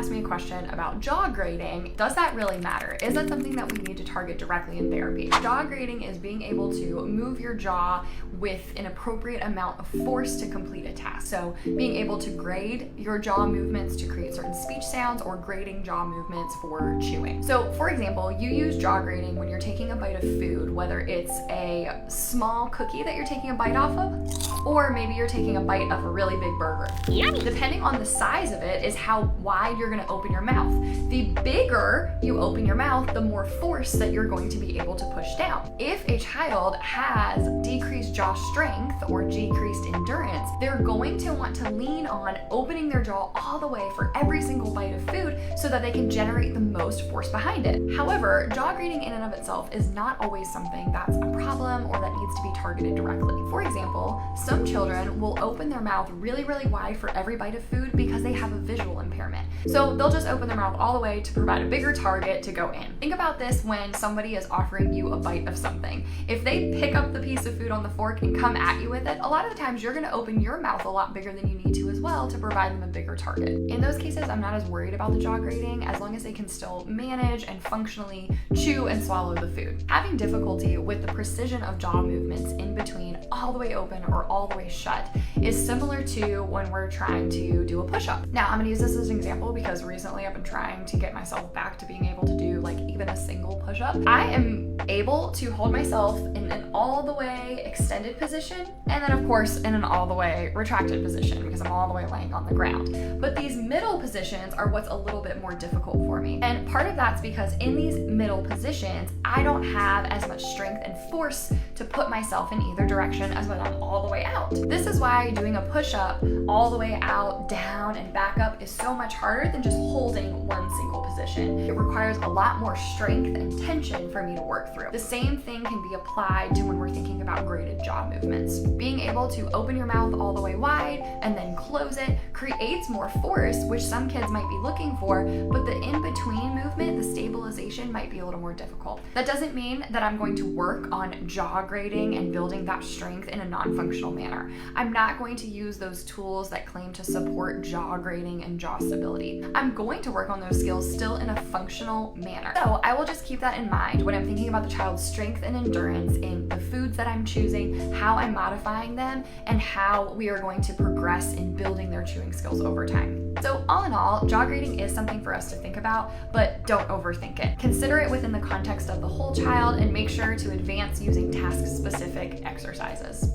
asked me a question about jaw grading. Does that really matter? Is that something that we need to target directly in therapy? Jaw grading is being able to move your jaw with an appropriate amount of force to complete a task. So being able to grade your jaw movements to create certain speech sounds, or grading jaw movements for chewing. So for example, you use jaw grading when you're taking a bite of food, whether it's a small cookie that you're taking a bite off of, or maybe you're taking a bite of a really big burger. Yummy. Depending on the size of it is how wide you're gonna open your mouth. The bigger you open your mouth, the more force that you're going to be able to push down. If a child has decreased jaw strength or decreased endurance, they're going to want to lean on opening their jaw all the way for every single bite of food so that they can generate the most force behind it. However, jaw grading in and of itself is not always something that's a problem or that needs to be targeted directly. For example, some children will open their mouth really, really wide for every bite of food because they have a visual impairment. So they'll just open their mouth all the way to provide a bigger target to go in. Think about this when somebody is offering you a bite of something. If they pick up the piece of food on the fork and come at you with it, a lot of the times you're gonna open your mouth a lot bigger than you need to as well to provide them a bigger target. In those cases, I'm not as worried about the jaw grading as long as they can still manage and functionally chew and swallow the food. Having difficulty with the precision of jaw movements in between all the way open or all the way shut is similar to when we're trying to do a push-up. Now, I'm gonna use this as an example because recently I've been trying to get myself back to being able to do like even a single push-up. I am able to hold myself in an all the way extended position, and then of course in an all the way retracted position because I'm all the way laying on the ground. But these middle positions are what's a little bit more difficult for me. And part of that's because in these middle positions, I don't have as much strength and force to put myself in either direction as when I'm all the way out. This is why doing a push-up all the way out, down, and back up is so much harder than just holding one single position. It requires a lot more strength and tension for me to work through. The same thing can be applied to when we're thinking about graded jaw movements. Being able to open your mouth all the way wide and then close it creates more force, which some kids might be looking for, but the in-between movement, the stabilization, might be a little more difficult. That doesn't mean that I'm going to work on jaw grading and building that strength in a non-functional manner. I'm not going to use those tools that claim to support jaw grading and jaw stability. I'm going to work on those skills still in a functional manner. So I will just keep that in mind when I'm thinking about the child's strength and endurance in the foods that I'm choosing, how I'm modifying them, and how we are going to progress in building their chewing skills over time. So all in all, jaw grading is something for us to think about, but don't overthink it. Consider it within the context of the whole child and make sure to advance using task-specific exercises.